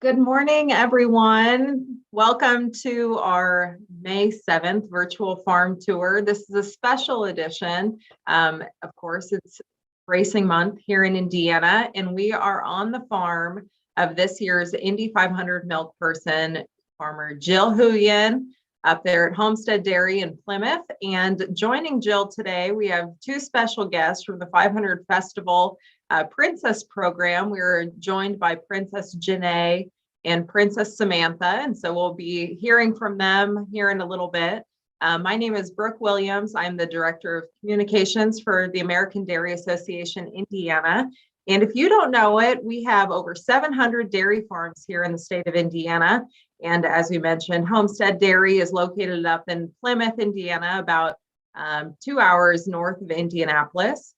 Good morning, everyone. Welcome to our May 7th virtual farm tour. This is a special edition. Of course, it's racing month here in Indiana, and we are on the farm of this year's Indy 500 milk person, farmer Jill Houin, up there at Homestead Dairy in Plymouth. And joining Jill today, we have two special guests from the 500 Festival Princess program. We're joined by Princess Janae and Princess Samantha, and so we'll be hearing from them here in a little bit. My name is Brooke Williams. I'm the Director of Communications for the American Dairy Association Indiana. And if you don't know it, we have over 700 dairy farms here in the state of Indiana. And as we mentioned, Homestead Dairy is located up in Plymouth, Indiana, about 2 hours north of Indianapolis.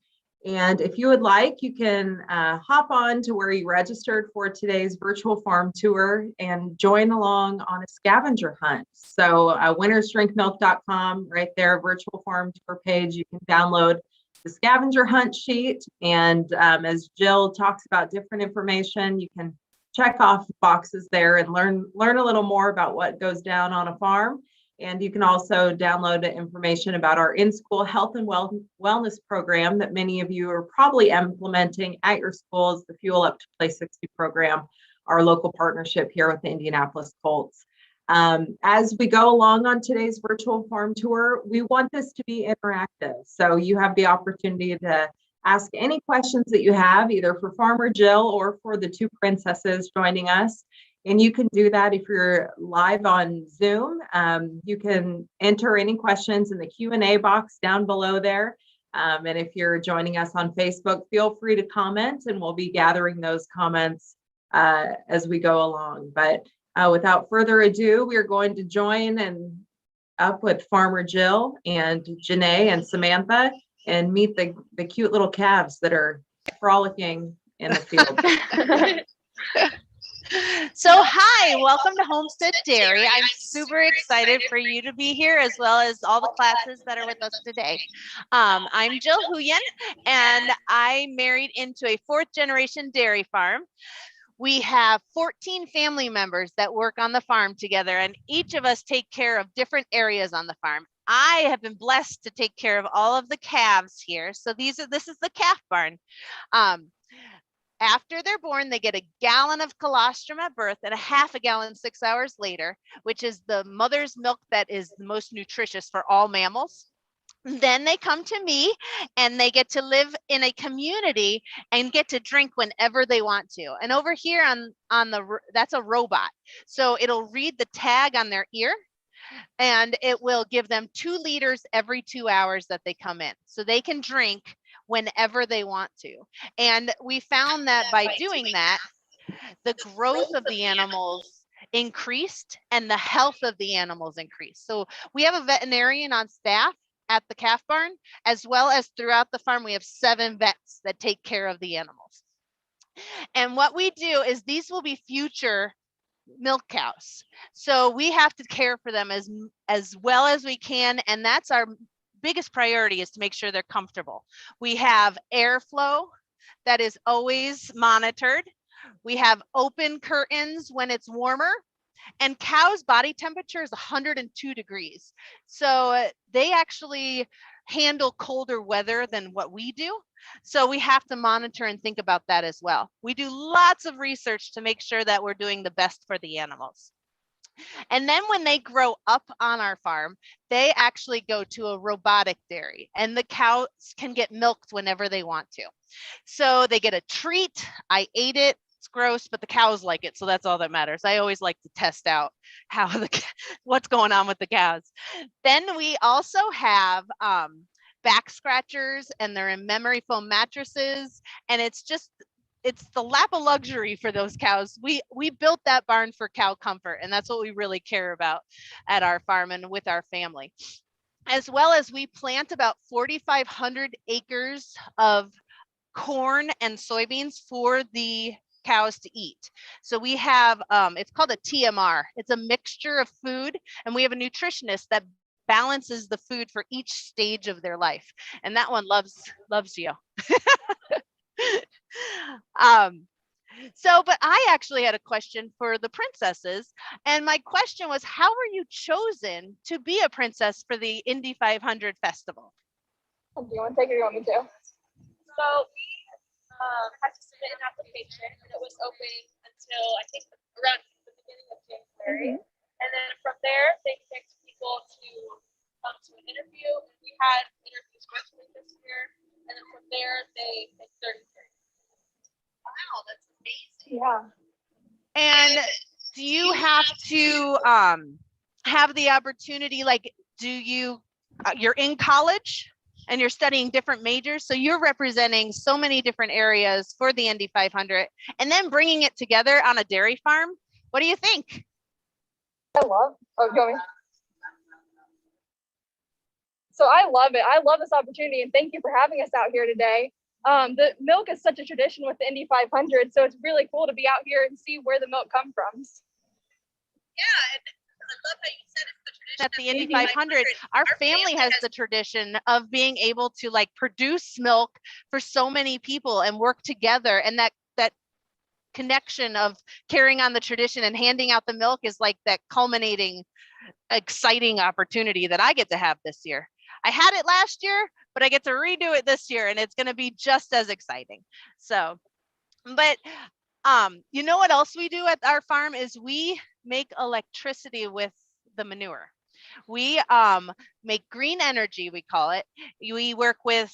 And if you would like, you can hop on to where you registered for today's virtual farm tour and join along on a scavenger hunt. So winnersdrinkmilk.com, right there, virtual farm tour page, you can download the scavenger hunt sheet. And as Jill talks about different information, you can check off boxes there and learn a little more about what goes down on a farm. And you can also download information about our in-school health and wellness program that many of you are probably implementing at your schools, the Fuel Up to Play 60 program, our local partnership here with the Indianapolis Colts. As we go along on today's virtual farm tour, we want this to be interactive. So you have the opportunity to ask any questions that you have, either for Farmer Jill or for the two princesses joining us. And you can do that if you're live on Zoom. You can enter any questions in the Q&A box down below there. And if you're joining us on Facebook, feel free to comment, and we'll be gathering those comments as we go along. But without further ado, we are going to join and up with Farmer Jill and Janae and Samantha and meet the cute little calves that are frolicking in the field. So hi, welcome to Homestead Dairy. I'm super excited for you to be here, as well as all the classes that are with us today. I'm Jill Houin, and I married into a fourth-generation dairy farm. We have 14 family members that work on the farm together, and each of us take care of different areas on the farm. I have been blessed to take care of all of the calves here. So this is the calf barn. After they're born, they get a gallon of colostrum at birth and a half a gallon 6 hours later, which is the mother's milk that is the most nutritious for all mammals. Then they come to me and they get to live in a community and get to drink whenever they want to. And over here that's a robot. So it'll read the tag on their ear, and it will give them 2 liters every 2 hours that they come in. So they can drink whenever they want to. And we found that by doing that, the growth of the animals increased and the health of the animals increased. So we have a veterinarian on staff at the calf barn, as well as throughout the farm. We have 7 vets that take care of the animals. And what we do is these will be future milk cows. So we have to care for them as well as we can. And that's our biggest priority, is to make sure they're comfortable. We have airflow that is always monitored. We have open curtains when it's warmer, and cows' body temperature is 102 degrees. So they actually handle colder weather than what we do. So we have to monitor and think about that as well. We do lots of research to make sure that we're doing the best for the animals. And then when they grow up on our farm, they actually go to a robotic dairy, and the cows can get milked whenever they want to. So they get a treat. I ate it. It's gross, but the cows like it. So that's all that matters. I always like to test out what's going on with the cows. Then we also have back scratchers, and they're in memory foam mattresses. And it's the lap of luxury for those cows. We built that barn for cow comfort, and that's what we really care about at our farm and with our family. As well as we plant about 4,500 acres of corn and soybeans for the cows to eat. So we have, it's called a TMR. It's a mixture of food, and we have a nutritionist that balances the food for each stage of their life. And that one loves you. So, but I actually had a question for the princesses. And my question was, how were you chosen to be a princess for the Indy 500 festival? Do you want to take it or do you want me to? So we had to submit an application, and it was open until I think around the beginning of January. And then from there, they picked people to come to an interview, and we had interviews virtually this year. And then from there, they picked 33. Wow, that's amazing. Yeah. And do you have to have the opportunity, like, do you, you're in college and you're studying different majors, so you're representing so many different areas for the Indy 500 and then bringing it together on a dairy farm. What do you think? I love, So I love it. I love this opportunity, and thank you for having us out here today. The milk is such a tradition with the Indy 500, so it's really cool to be out here and see where the milk comes from. Yeah, and I love how you said it's the tradition at the Indy 500. Our family has the tradition of being able to like produce milk for so many people and work together, and that connection of carrying on the tradition and handing out the milk is like that culminating exciting opportunity that I get to have this year. I had it last year, but I get to redo it this year, and it's going to be just as exciting. So, but you know what else we do at our farm is we make electricity with the manure. We make green energy, we call it. We work with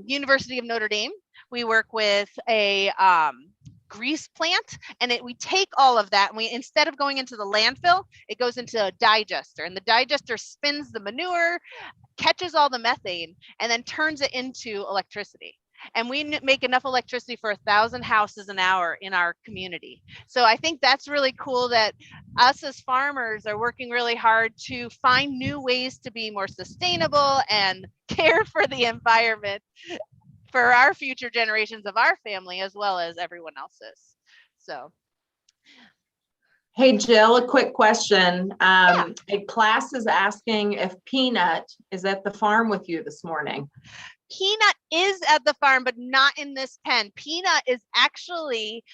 University of Notre Dame. We work with a grease plant, and we take all of that, and we, instead of going into the landfill, it goes into a digester, and the digester spins the manure, catches all the methane, and then turns it into electricity. And we make enough electricity for 1,000 houses an hour in our community. So I think that's really cool that us as farmers are working really hard to find new ways to be more sustainable and care for the environment for our future generations of our family, as well as everyone else's. So. Hey, Jill, a quick question. A class is asking if Peanut is at the farm with you this morning. Peanut is at the farm, but not in this pen. Peanut is actually,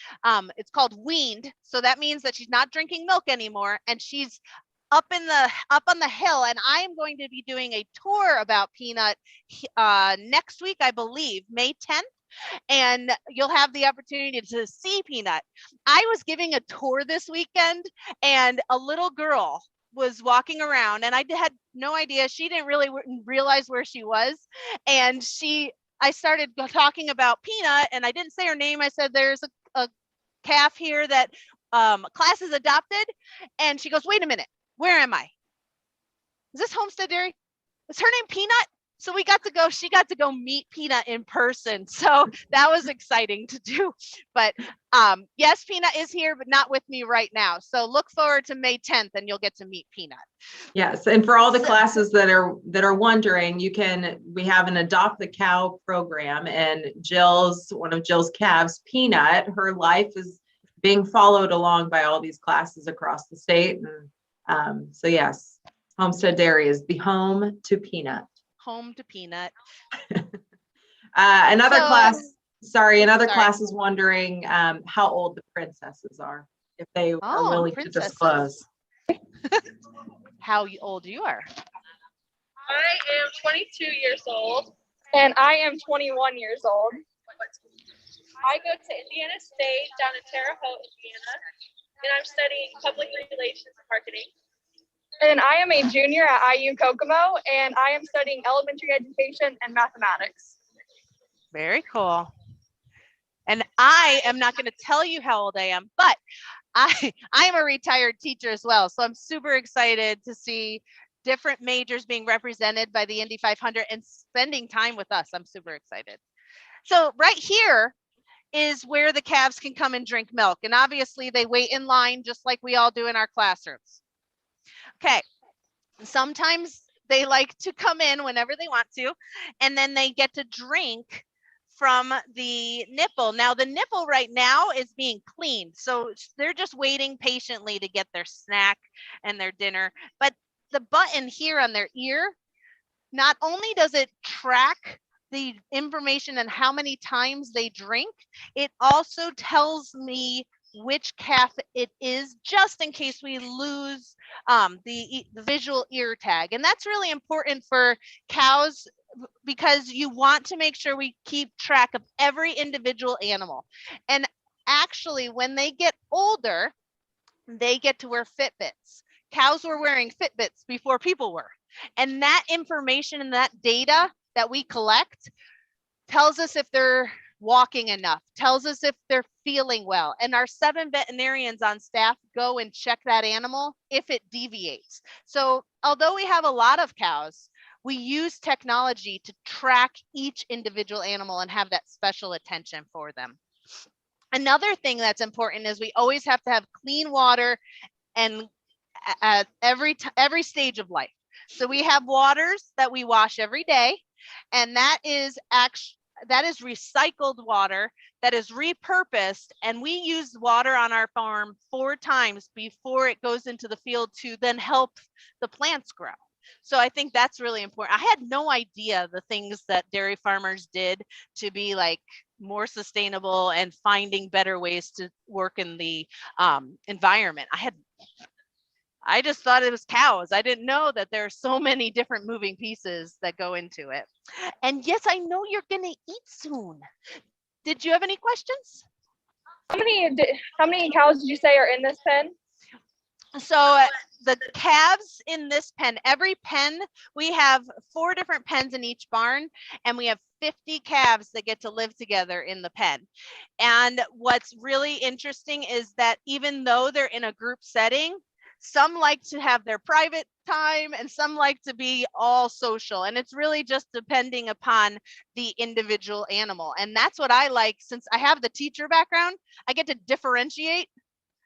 it's called weaned. So that means that she's not drinking milk anymore, and she's up on the hill, and I am going to be doing a tour about Peanut next week, I believe, May 10th. And you'll have the opportunity to see Peanut. I was giving a tour this weekend, and a little girl was walking around, and I had no idea. She didn't really realize where she was. And I started talking about Peanut, and I didn't say her name. I said, there's a calf here that class is adopted. And she goes, wait a minute, where am I? Is this Homestead Dairy? Is her name Peanut? So she got to go meet Peanut in person. So that was exciting to do. But yes, Peanut is here, but not with me right now. So look forward to May 10th, and you'll get to meet Peanut. Yes, and for all the classes that are wondering, we have an Adopt the Cow program, and one of Jill's calves, Peanut, her life is being followed along by all these classes across the state. And so yes, Homestead Dairy is the home to Peanut. Home to Peanut. Another class is wondering how old the princesses are, if they are willing to disclose. How old you are? I am 22 years old, and I am 21 years old. I go to Indiana State down in Terre Haute, Indiana, and I'm studying public relations and marketing. And I am a junior at IU Kokomo, and I am studying elementary education and mathematics. Very cool. And I am not going to tell you how old I am, but I'm a retired teacher as well. So I'm super excited to see different majors being represented by the Indy 500 and spending time with us. I'm super excited. So right here is where the calves can come and drink milk. And obviously they wait in line just like we all do in our classrooms. Okay, sometimes they like to come in whenever they want to, and then they get to drink from the nipple. Now the nipple right now is being cleaned, so they're just waiting patiently to get their snack and their dinner. But the button here on their ear, not only does it track the information on how many times they drink, it also tells me which calf it is, just in case we lose the visual ear tag. And that's really important for cows, because you want to make sure we keep track of every individual animal. And actually, when they get older, they get to wear Fitbits. Cows were wearing Fitbits before people were. And that information and that data that we collect tells us if they're walking enough, tells us if they're feeling well. And our 7 veterinarians on staff go and check that animal if it deviates. So although we have a lot of cows, we use technology to track each individual animal and have that special attention for them. Another thing that's important is we always have to have clean water and at every stage of life. So we have waters that we wash every day, and that is recycled water that is repurposed, and we use water on our farm 4 times before it goes into the field to then help the plants grow. So I think that's really important. I had no idea the things that dairy farmers did to be like more sustainable and finding better ways to work in the environment. I just thought it was cows. I didn't know that there are so many different moving pieces that go into it. And yes, I know you're going to eat soon. Did you have any questions? How many cows did you say are in this pen? So the calves in this pen, every pen, we have 4 different pens in each barn, and we have 50 calves that get to live together in the pen. And what's really interesting is that even though they're in a group setting, some like to have their private time and some like to be all social. And it's really just depending upon the individual animal. And that's what I like. Since I have the teacher background, I get to differentiate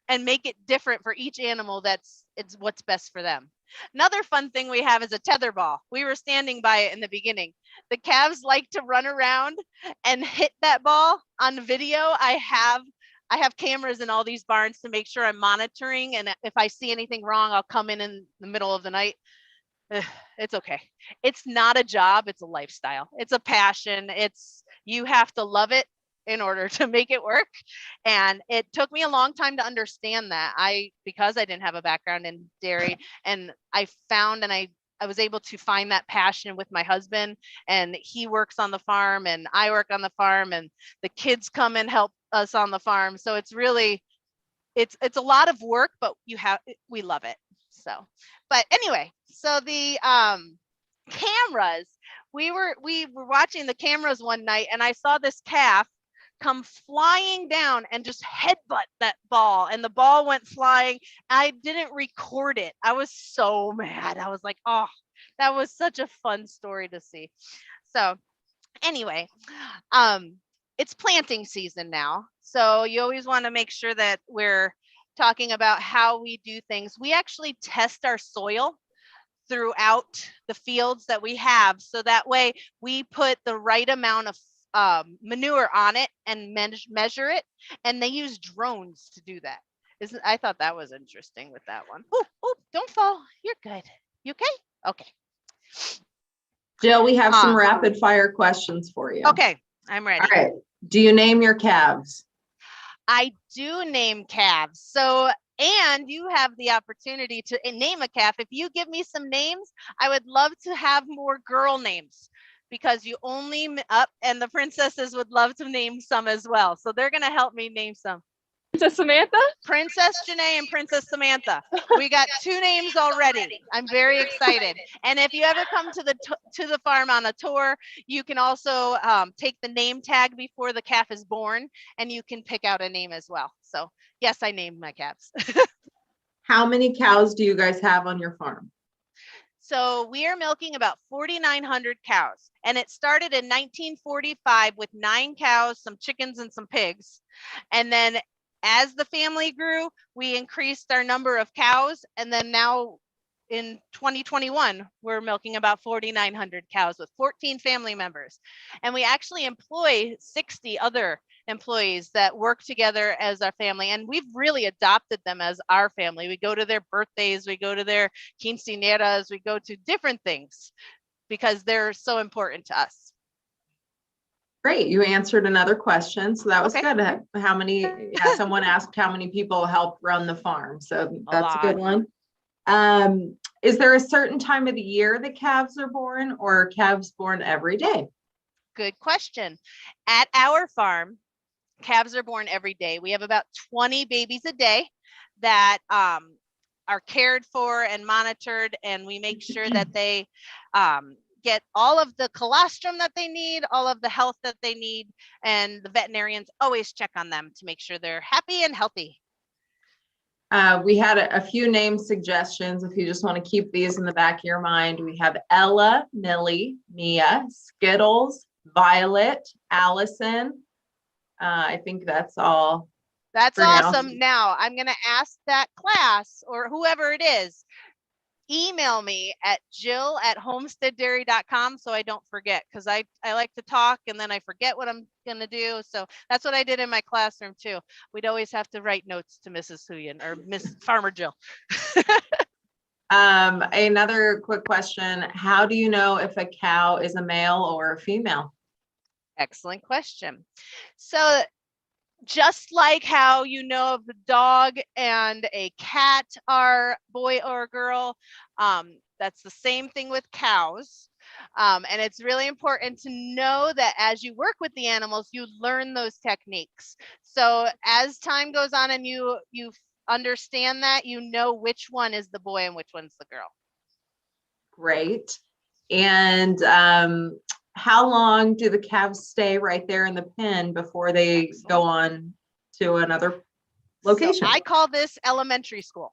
and make it different for each animal. It's what's best for them. Another fun thing we have is a tether ball. We were standing by it in the beginning. The calves like to run around and hit that ball. On video, I have cameras in all these barns to make sure I'm monitoring. And if I see anything wrong, I'll come in the middle of the night. It's okay. It's not a job. It's a lifestyle. It's a passion. You have to love it in order to make it work. And it took me a long time to understand that, because I didn't have a background in dairy, and I was able to find that passion with my husband, and he works on the farm and I work on the farm, and the kids come and help us on the farm. So it's really, it's a lot of work, but we love it. So, but anyway, so the cameras, we were watching the cameras one night, and I saw this calf come flying down and just headbutt that ball, and the ball went flying. I didn't record it. I was so mad. I was like, oh, that was such a fun story to see. So anyway, it's planting season now. So you always want to make sure that we're talking about how we do things. We actually test our soil throughout the fields that we have. So that way we put the right amount of manure on it and measure it, and they use drones to do that. I thought that was interesting with that one. Oh, don't fall. You're good. You okay? Okay. Jill, we have some rapid fire questions for you. Okay, I'm ready. All right. Do you name your calves? I do name calves. So, and you have the opportunity to name a calf. If you give me some names, I would love to have more girl names, because you only and the princesses would love to name some as well. So they're going to help me name some. Princess Samantha? Princess Janae and Princess Samantha. We got 2 names already. I'm very excited. And if you ever come to the farm on a tour, you can also take the name tag before the calf is born, and you can pick out a name as well. So yes, I named my calves. How many cows do you guys have on your farm? So we are milking about 4,900 cows, and it started in 1945 with 9 cows, some chickens, and some pigs. And then as the family grew, we increased our number of cows, and then now in 2021, we're milking about 4,900 cows with 14 family members. And we actually employ 60 other employees that work together as our family, and we've really adopted them as our family. We go to their birthdays, we go to their quinceañeras, we go to different things because they're so important to us. Great. You answered another question. So that was Okay. good. How many, yeah, someone asked how many people help run the farm. So that's a good one. Is there a certain time of the year that calves are born, or are calves born every day? Good question. At our farm, calves are born every day. We have about 20 babies a day that are cared for and monitored, and we make sure that they get all of the colostrum that they need, all of the health that they need, and the veterinarians always check on them to make sure they're happy and healthy. We had a few name suggestions. If you just want to keep these in the back of your mind, we have Ella, Millie, Mia, Skittles, Violet, Allison. I think that's all. That's for now. awesome. Now I'm going to ask that class or whoever it is, email me at jill@homesteaddairy.com so I don't forget, because I like to talk and then I forget what I'm going to do. So that's what I did in my classroom too. We'd always have to write notes to Mrs. Houin or Miss Farmer Jill. Another quick question. How do you know if a cow is a male or a female? Excellent question. So just like how you know if a dog and a cat are boy or girl, that's the same thing with cows. And it's really important to know that as you work with the animals, you learn those techniques. So as time goes on and you understand that, you know which one is the boy and which one's the girl. Great. And how long do the calves stay right there in the pen before they Excellent. go on to another location? So I call this elementary school.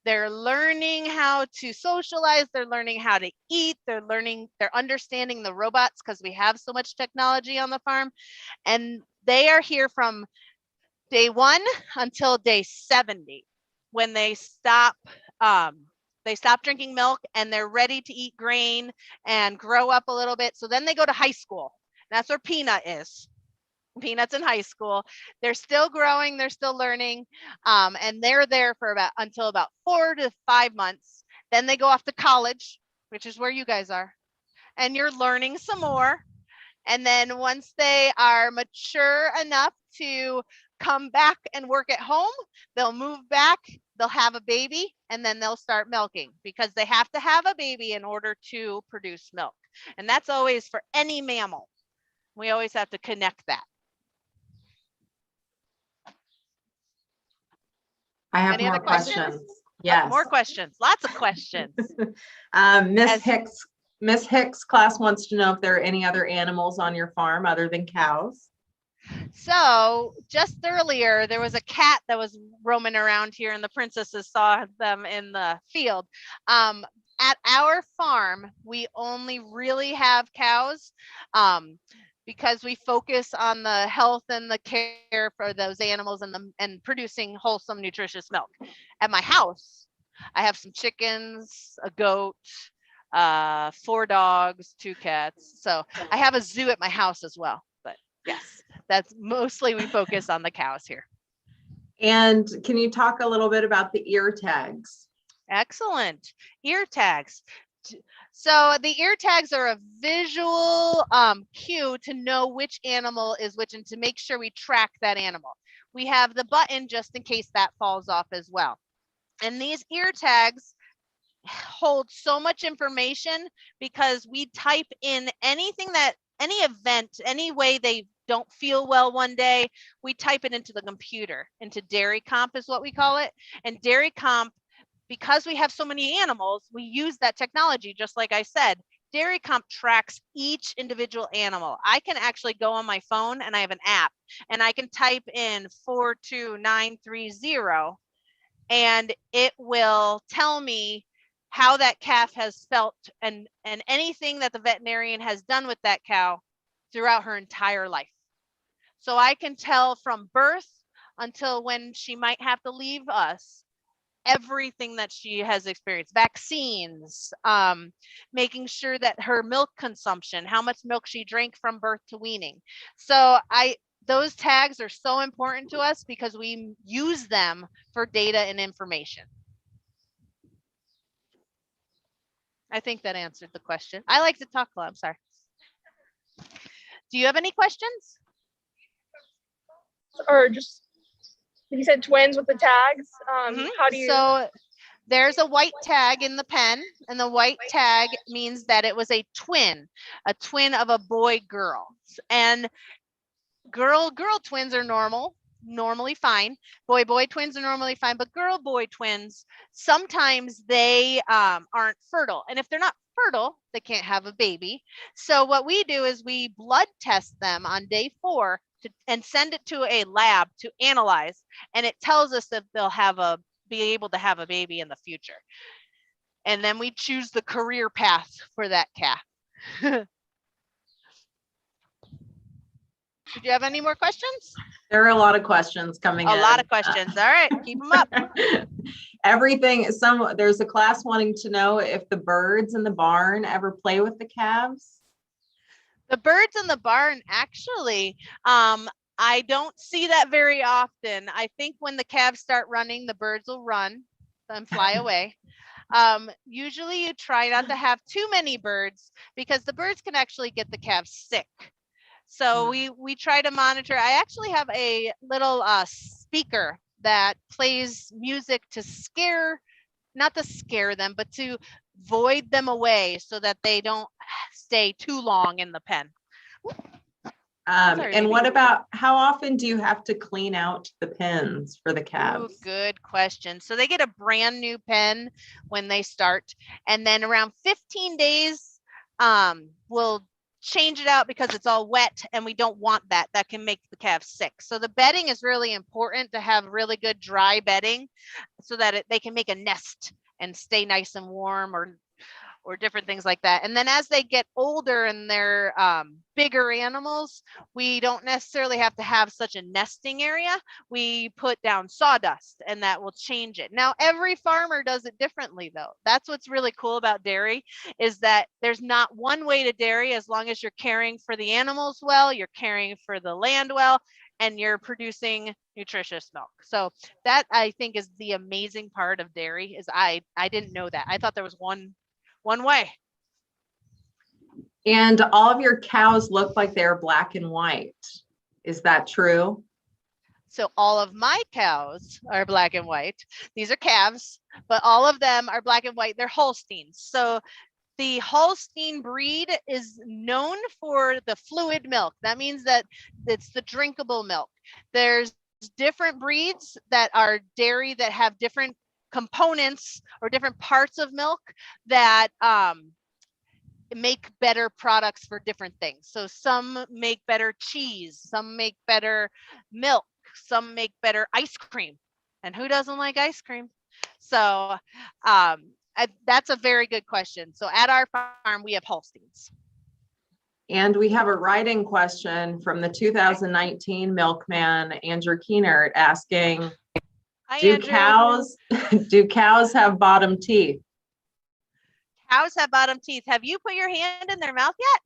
They're learning how to socialize. They're learning how to eat. They're understanding the robots because we have so much technology on the farm. And they are here from day 1 until day 70 when they stop drinking milk and they're ready to eat grain and grow up a little bit. So then they go to high school. That's where Peanut is. Peanut's in high school. They're still growing, they're still learning, and they're there for until about 4 to 5 months. Then they go off to college, which is where you guys are, and you're learning some more. And then once they are mature enough to come back and work at home, they'll move back, they'll have a baby, and then they'll start milking because they have to have a baby in order to produce milk. And that's always for any mammal. We always have to connect that. I have Any more other questions? questions. Yes. More questions. Lots of questions. Miss Hicks class wants to know if there are any other animals on your farm other than cows. So just earlier, there was a cat that was roaming around here and the princesses saw them in the field. At our farm, we only really have cows because we focus on the health and the care for those animals and producing wholesome, nutritious milk. At my house, I have some chickens, a goat, 4 dogs, 2 cats. So I have a zoo at my house as well. But yes, that's mostly we focus on the cows here. And can you talk a little bit about the ear tags? Excellent. Ear tags. So the ear tags are a visual cue to know which animal is which and to make sure we track that animal. We have the button just in case that falls off as well. And these ear tags hold so much information because we type in anything that any event, any way they don't feel well one day, we type it into the computer, into Dairy Comp is what we call it. And Dairy Comp, because we have so many animals, we use that technology, just like I said. Dairy Comp tracks each individual animal. I can actually go on my phone and I have an app and I can type in 42930 and it will tell me how that calf has felt and anything that the veterinarian has done with that cow throughout her entire life. So I can tell from birth until when she might have to leave us, everything that she has experienced, vaccines, making sure that her milk consumption, how much milk she drank from birth to weaning. So those tags are so important to us because we use them for data and information. I think that answered the question. I like to talk a lot, I'm sorry. Do you have any questions? Or just, you said twins with the tags. How do you? So there's a white tag in the pen, and the white tag means that it was a twin of a boy girl. And girl twins are normally fine. Boy twins are normally fine, but girl boy twins, sometimes they aren't fertile. And if they're not fertile, they can't have a baby. So what we do is we blood test them on day 4 and send it to a lab to analyze, and it tells us if they'll be able to have a baby in the future. And then we choose the career path for that calf. Did you have any more questions? There are a lot of questions coming in. A lot of questions. All right, keep them up. There's a class wanting to know if the birds in the barn ever play with the calves. The birds in the barn, actually, I don't see that very often. I think when the calves start running, the birds will run and fly away. Usually you try not to have too many birds because the birds can actually get the calves sick. So we try to monitor. I actually have a little speaker that plays music to not to scare them, but to void them away so that they don't stay too long in the pen. And what about, how often do you have to clean out the pens for the calves? Ooh, good question. So they get a brand new pen when they start, and then around 15 days, we'll change it out because it's all wet and we don't want that. That can make the calves sick. So the bedding is really important, to have really good dry bedding so that they can make a nest and stay nice and warm, or different things like that. And then as they get older and they're bigger animals, we don't necessarily have to have such a nesting area. We put down sawdust and that will change it. Now, every farmer does it differently though. That's what's really cool about dairy, is that there's not one way to dairy, as long as you're caring for the animals well, you're caring for the land well, and you're producing nutritious milk. So that, I think, is the amazing part of dairy. Is I didn't know that. I thought there was one way. And all of your cows look like they're black and white. Is that true? So all of my cows are black and white. These are calves, but all of them are black and white. They're Holsteins. So the Holstein breed is known for the fluid milk. That means that it's the drinkable milk. There's different breeds that are dairy that have different components or different parts of milk that make better products for different things. So some make better cheese, some make better milk, some make better ice cream. And who doesn't like ice cream? So that's a very good question. So at our farm, we have Holsteins. And we have a write-in question from the 2019 milkman, Andrew Keenert, asking, do cows have bottom teeth? Cows have bottom teeth. Have you put your hand in their mouth yet?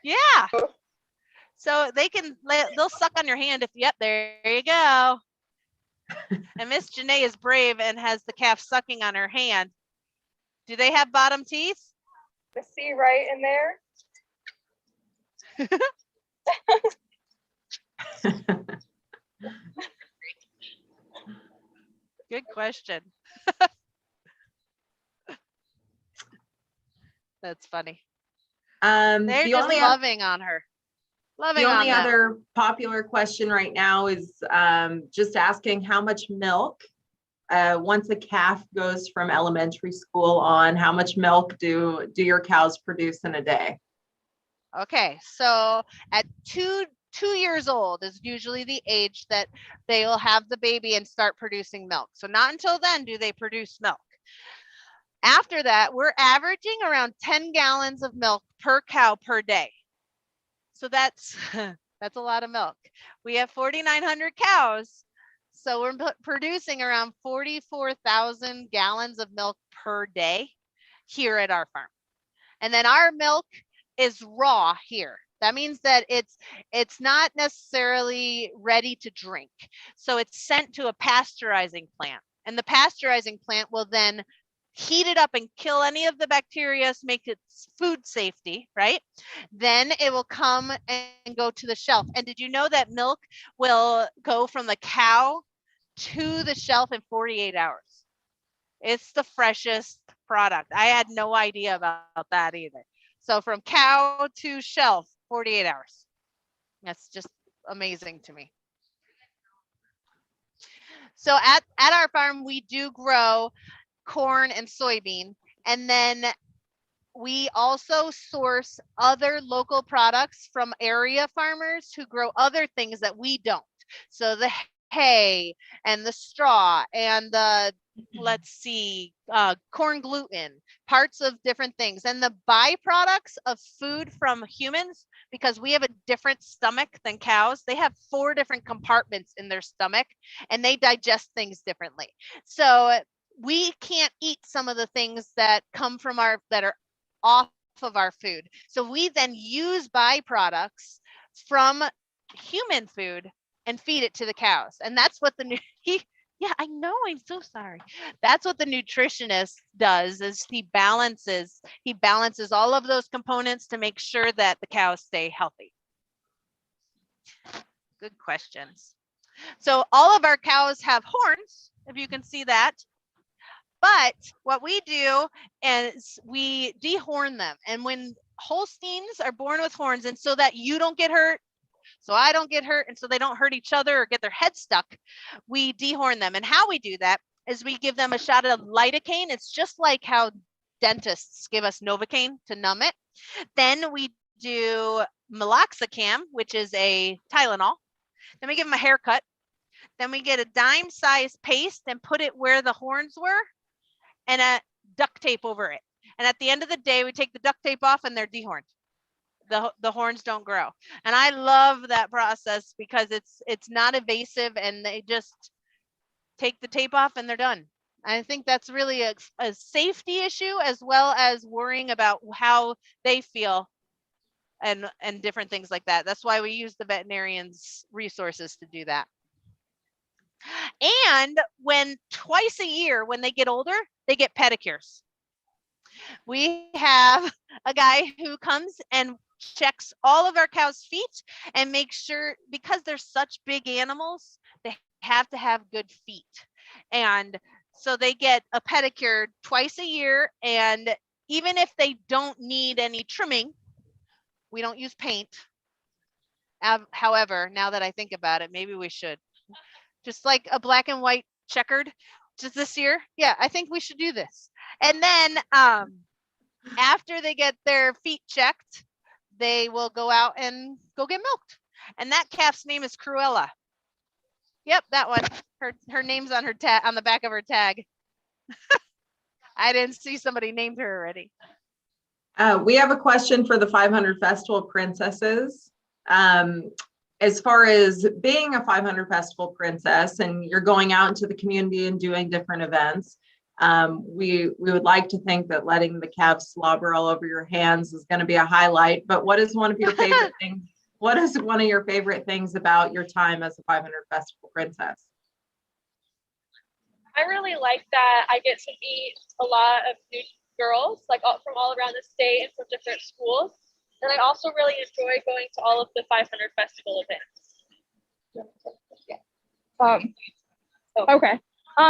Yeah. So they'll suck on your hand if, yep, there you go. And Miss Janae is brave and has the calf sucking on her hand. Do they have bottom teeth? I see right in there. Good question. That's funny. They're just loving on her. The only other popular question right now is just asking how much milk, once a calf goes from elementary school on, how much milk do your cows produce in a day? Okay, so at two years old is usually the age that they will have the baby and start producing milk. So not until then do they produce milk. After that, we're averaging around 10 gallons of milk per cow per day. So that's a lot of milk. We have 4,900 cows. So we're producing around 44,000 gallons of milk per day here at our farm. And then our milk is raw here. That means that it's not necessarily ready to drink. So it's sent to a pasteurizing plant. And the pasteurizing plant will then heat it up and kill any of the bacteria, make it food safety, right? Then it will come and go to the shelf. And did you know that milk will go from the cow to the shelf in 48 hours? It's the freshest product. I had no idea about that either. So from cow to shelf, 48 hours. That's just amazing to me. So at our farm, we do grow corn and soybean. And then we also source other local products from area farmers who grow other things that we don't. So the hay and the straw and the, let's see, corn gluten, parts of different things. And the byproducts of food from humans, because we have a different stomach than cows, they have 4 different compartments in their stomach and they digest things differently. So we can't eat some of the things that come from that are off of our food. So we then use byproducts from human food and feed it to the cows. And that's what yeah, I know, I'm so sorry. That's what the nutritionist does, is he balances all of those components to make sure that the cows stay healthy. Good questions. So all of our cows have horns, if you can see that. But what we do is we dehorn them. And when Holsteins are born with horns, and so that you don't get hurt, so I don't get hurt, and so they don't hurt each other or get their head stuck, we dehorn them. And how we do that is we give them a shot of lidocaine. It's just like how dentists give us Novocaine to numb it. Then we do meloxicam, which is a Tylenol. Then we give them a haircut. Then we get a dime-sized paste and put it where the horns were and a duct tape over it. And at the end of the day, we take the duct tape off and they're dehorned. The horns don't grow. And I love that process because it's not invasive and they just take the tape off and they're done. I think that's really a safety issue as well as worrying about how they feel and different things like that. That's why we use the veterinarian's resources to do that. And when twice a year, when they get older, they get pedicures. We have a guy who comes and checks all of our cows' feet and makes sure, because they're such big animals, they have to have good feet. And so they get a pedicure twice a year. And even if they don't need any trimming, we don't use paint. However, now that I think about it, maybe we should. Just like a black and white checkered just this year. Yeah, I think we should do this. And then after they get their feet checked, they will go out and go get milked. And that calf's name is Cruella. Yep, that one. Her name's on her tag, on the back of her tag. I didn't see somebody named her already. We have a question for the 500 Festival Princesses. As far as being a 500 Festival Princess and you're going out into the community and doing different events, we would like to think that letting the calves slobber all over your hands is going to be a highlight. But what is one of your favorite things? What is one of your favorite things about your time as a 500 Festival Princess? I really like that I get to meet a lot of new girls, like from all around the state and from different schools. And I also really enjoy going to all of the 500 festival events. Okay.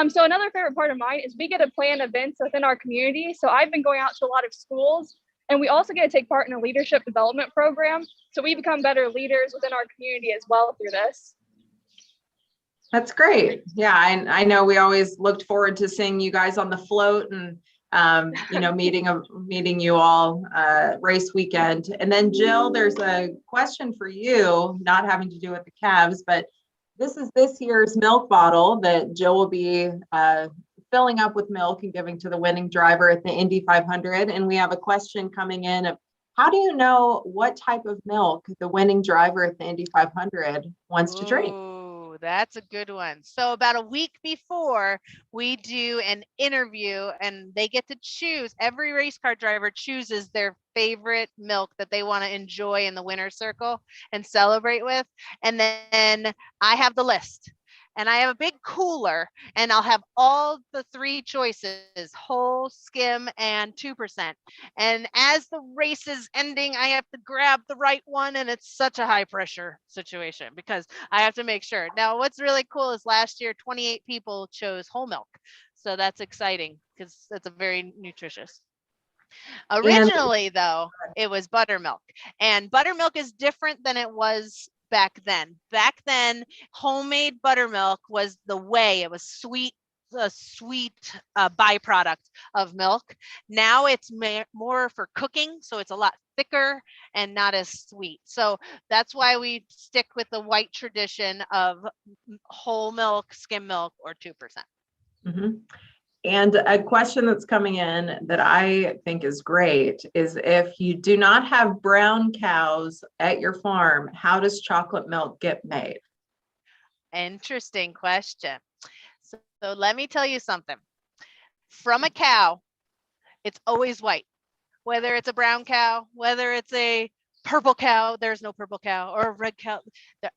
So another favorite part of mine is we get to plan events within our community. So I've been going out to a lot of schools, and we also get to take part in a leadership development program. So we become better leaders within our community as well through this. That's great. Yeah, I know we always looked forward to seeing you guys on the float and meeting you all race weekend. And then Jill, there's a question for you, not having to do with the calves, but this is this year's milk bottle that Jill will be filling up with milk and giving to the winning driver at the Indy 500. And we have a question coming in of, how do you know what type of milk the winning driver at the Indy 500 wants to drink? Ooh, that's a good one. So about a week before, we do an interview and they get to choose. Every race car driver chooses their favorite milk that they want to enjoy in the winner's circle and celebrate with. And then I have the list. And I have a big cooler, and I'll have all the 3 choices, whole, skim, and 2%. And as the race is ending, I have to grab the right one, and it's such a high pressure situation because I have to make sure. Now, what's really cool is last year, 28 people chose whole milk. So that's exciting because it's a very nutritious. Originally, though, it was buttermilk, and buttermilk is different than it was back then. Back then, homemade buttermilk was the way. It was sweet, a sweet byproduct of milk. Now it's more for cooking, so it's a lot thicker and not as sweet. So that's why we stick with the white tradition of whole milk, skim milk, or 2%. Mhm. And a question that's coming in that I think is great is, if you do not have brown cows at your farm, how does chocolate milk get made? Interesting question. So let me tell you something. From a cow, it's always white. Whether it's a brown cow, whether it's a purple cow, there's no purple cow, or a red cow,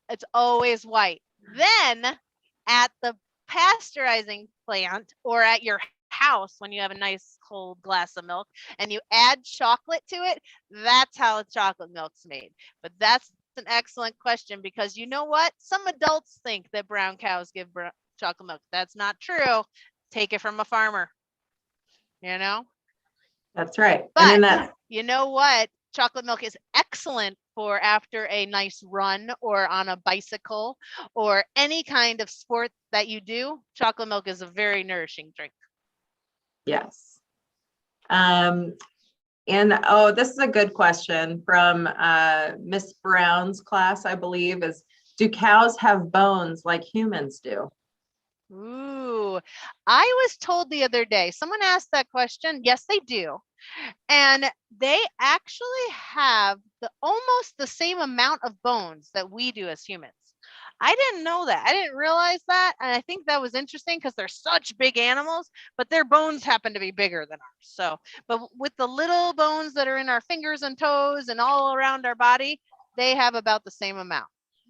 it's always white. Then at the pasteurizing plant or at your house, when you have a nice cold glass of milk and you add chocolate to it, that's how chocolate milk's made. But that's an excellent question, because you know what? Some adults think that brown cows give chocolate milk. That's not true. Take it from a farmer, you know? That's right. But And then you know what? Chocolate milk is excellent for after a nice run or on a bicycle or any kind of sport that you do. Chocolate milk is a very nourishing drink. yes. And this is a good question from Miss Brown's class, I believe, is, do cows have bones like humans do? Ooh, I was told the other day, someone asked that question. Yes, they do. And they actually have almost the same amount of bones that we do as humans. I didn't know that. I didn't realize that. And I think that was interesting because they're such big animals, but their bones happen to be bigger than ours. So, but with the little bones that are in our fingers and toes and all around our body, they have about the same amount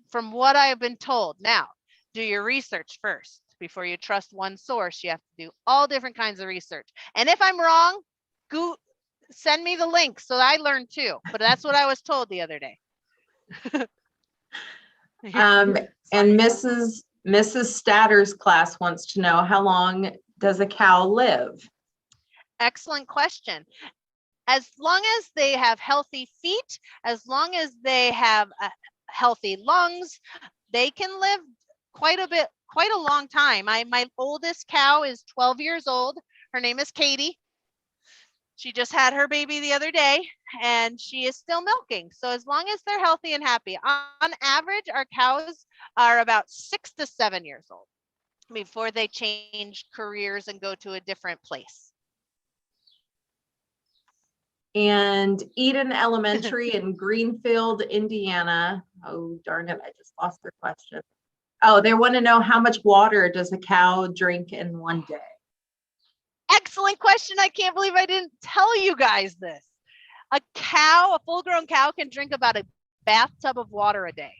from what I've been told. Now, do your research first. Before you trust one source, you have to do all different kinds of research. And if I'm wrong, send me the link so I learned too. But that's what I was told the other day. And Mrs. Statter's class wants to know, how long does a cow live? Excellent question. As long as they have healthy feet, as long as they have healthy lungs, they can live quite a long time. My oldest cow is 12 years old. Her name is Katie. She just had her baby the other day and she is still milking. So as long as they're healthy and happy, on average, our cows are about 6 to 7 years old before they change careers and go to a different place. And Eden Elementary in Greenfield, Indiana. Oh, darn it, I just lost their question. Oh, they want to know, how much water does a cow drink in one day? Excellent question. I can't believe I didn't tell you guys this. A full-grown cow can drink about a bathtub of water a day.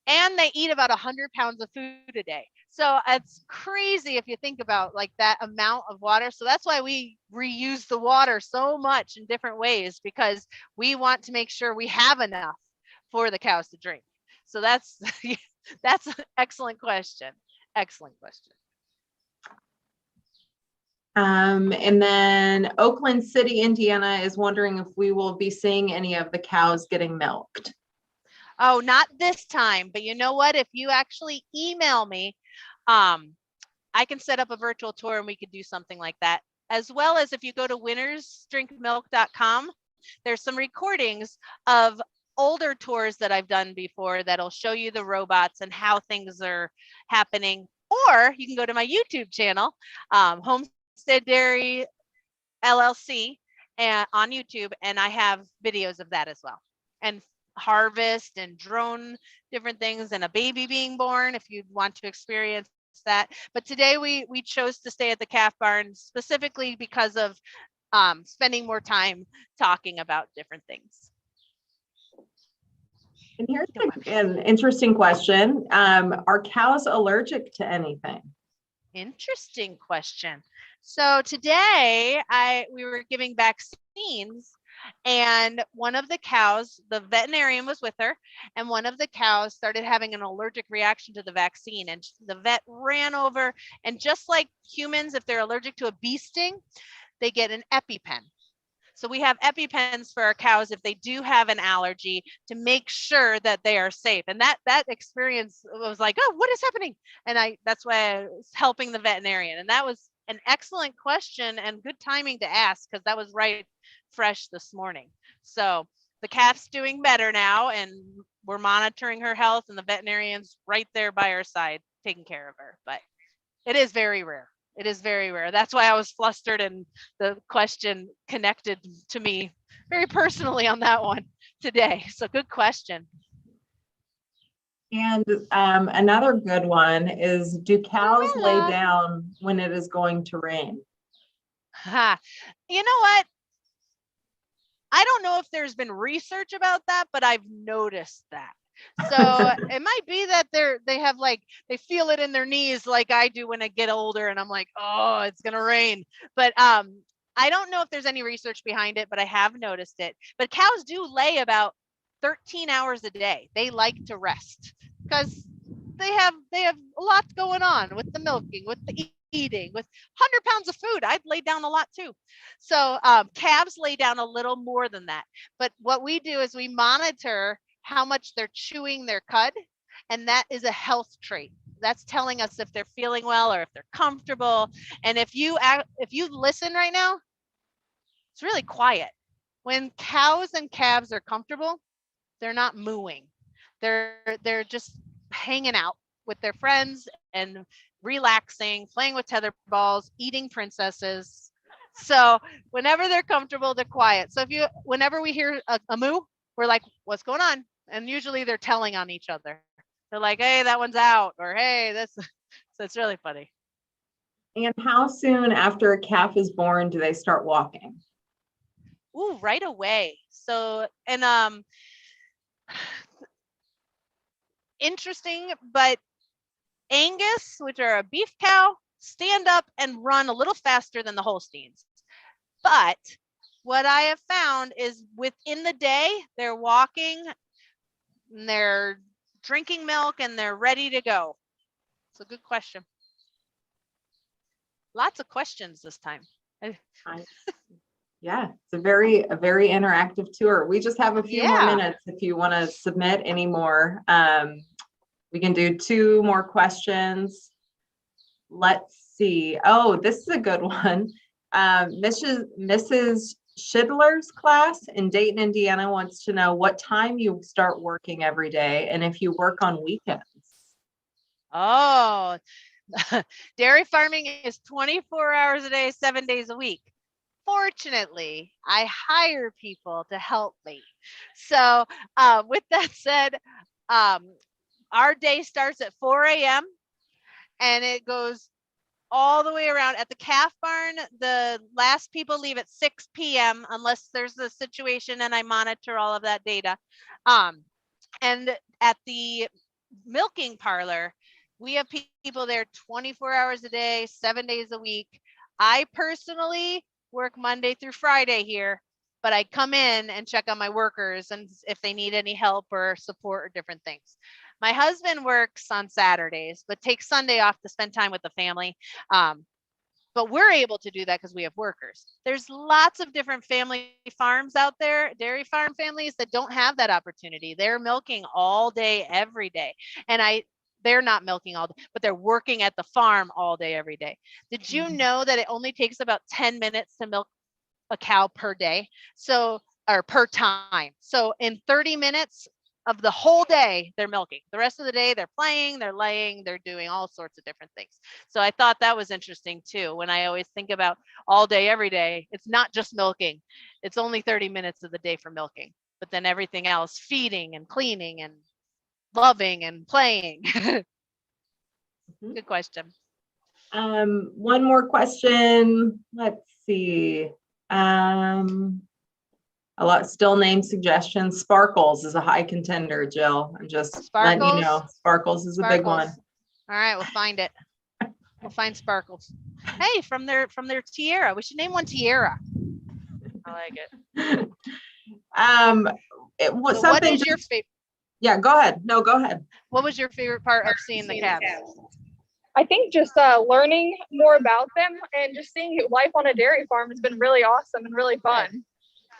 And they eat about 100 pounds of food a day. So it's crazy if you think about like that amount of water. So that's why we reuse the water so much in different ways, because we want to make sure we have enough for the cows to drink. So that's an excellent question. Excellent question. And then Oakland City, Indiana is wondering if we will be seeing any of the cows getting milked. Oh, not this time, but you know what? If you actually email me, I can set up a virtual tour and we could do something like that. As well as if you go to winnersdrinkmilk.com, there's some recordings of older tours that I've done before that'll show you the robots and how things are happening. Or you can go to my YouTube channel, Homestead Dairy LLC, and on YouTube, and I have videos of that as well. And harvest and drone different things and a baby being born if you want to experience that. But today we chose to stay at the calf barn specifically because of spending more time talking about different things. And here's an interesting question. Are cows allergic to anything? Interesting question. So today we were giving vaccines, and one of the cows, the veterinarian was with her, and one of the cows started having an allergic reaction to the vaccine, and the vet ran over, and just like humans, if they're allergic to a bee sting, they get an EpiPen. So we have EpiPens for our cows if they do have an allergy, to make sure that they are safe. And that experience was like, oh, what is happening? And that's why I was helping the veterinarian. And that was an excellent question and good timing to ask, because that was right fresh this morning. So the calf's doing better now, and we're monitoring her health, and the veterinarian's right there by her side taking care of her. But it is very rare. It is very rare. That's why I was flustered, and the question connected to me very personally on that one today. So good question. And another good one is, do cows lay Hello. down when it is going to rain? You know what? I don't know if there's been research about that, but I've noticed that. So it might be that they have they feel it in their knees like I do when I get older, and I'm like, oh, it's gonna rain. But I don't know if there's any research behind it, but I have noticed it. But cows do lay about 13 hours a day. They like to rest because they have a lot going on with the milking, with the eating, with 100 pounds of food. I'd lay down a lot too. So calves lay down a little more than that. But what we do is we monitor how much they're chewing their cud, and that is a health trait. That's telling us if they're feeling well or if they're comfortable. And if you listen right now, it's really quiet. When cows and calves are comfortable, they're not mooing. They're just hanging out with their friends and relaxing, playing with tether balls, eating princesses. So whenever they're comfortable, they're quiet. So whenever we hear a moo, we're like, what's going on? And usually they're telling on each other. They're like, hey, that one's out, or hey, this. So it's really funny. And how soon after a calf is born do they start walking? Ooh, right away. So, and interesting, but Angus, which are a beef cow, stand up and run a little faster than the Holsteins. But what I have found is within the day, they're walking, and they're drinking milk, and they're ready to go. It's a good question. Lots of questions this time. Yeah, it's a very interactive tour. We just have a few more minutes if you want to submit any more. We can do 2 more questions. Let's see. Oh, this is a good one. Mrs. Schidler's class in Dayton, Indiana wants to know what time you start working every day and if you work on weekends. Oh, dairy farming is 24 hours a day, 7 days a week. Fortunately, I hire people to help me. So with that said, our day starts at 4 a.m. and it goes all the way around. At the calf barn, the last people leave at 6 p.m. unless there's a situation, and I monitor all of that data. And at the milking parlor, we have people there 24 hours a day, 7 days a week. I personally work Monday through Friday here, but I come in and check on my workers and if they need any help or support or different things. My husband works on Saturdays, but takes Sunday off to spend time with the family. But we're able to do that because we have workers. There's lots of different family farms out there, dairy farm families that don't have that opportunity. They're milking all day, every day. And they're not milking all day, but they're working at the farm all day, every day. Did you know that it only takes about 10 minutes to milk a cow per day? So, or per time. So in 30 minutes of the whole day, they're milking. The rest of the day, they're playing, they're laying, they're doing all sorts of different things. So I thought that was interesting too. When I always think about all day, every day, it's not just milking. It's only 30 minutes of the day for milking, but then everything else, feeding and cleaning and loving and playing. Good question. One more question. Let's see. A lot still name suggestions. Sparkles is a high contender, Jill. I'm just letting you know. Sparkles is a big one. All right, we'll find it. We'll find Sparkles. Hey, from their Tiara. We should name one Tiara. I like it. It was So something. what is your favorite? Yeah, go ahead. No, go ahead. What was your favorite part of seeing the calves? I think just learning more about them and just seeing life on a dairy farm has been really awesome and really fun.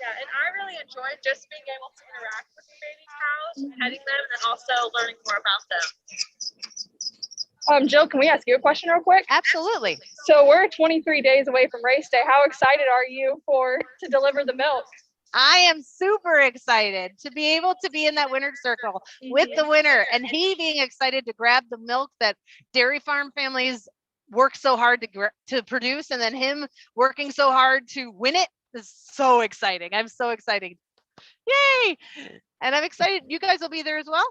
Yeah, and I really enjoyed just being able to interact with the baby cows, petting them, and then also learning more about them. Jill, can we ask you a question real quick? Absolutely. So we're 23 days away from race day. How excited are you to deliver the milk? I am super excited to be able to be in that winner's circle with the winner, and he being excited to grab the milk that dairy farm families work so hard to produce, and then him working so hard to win it is so exciting. I'm so excited. Yay! And I'm excited. You guys will be there as well.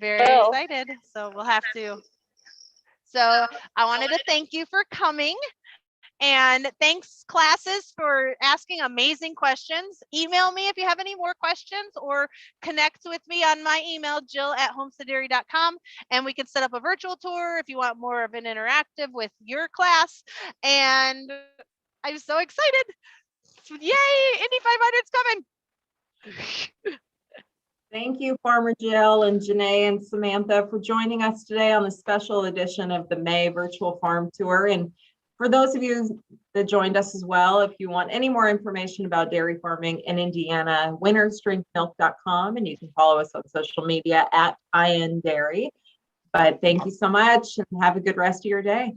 Very excited. So we'll have to. So I wanted to thank you for coming. And thanks, classes, for asking amazing questions. Email me if you have any more questions, or connect with me on my email, jill@homesteaddairy.com, and we can set up a virtual tour if you want more of an interactive with your class. And I'm so excited. Yay, Indy 500's coming. Thank you, Farmer Jill and Janae and Samantha, for joining us today on the special edition of the May Virtual Farm Tour. And for those of you that joined us as well, if you want any more information about dairy farming in Indiana, winnersdrinkmilk.com, and you can follow us on social media @INDairy. But thank you so much, and have a good rest of your day.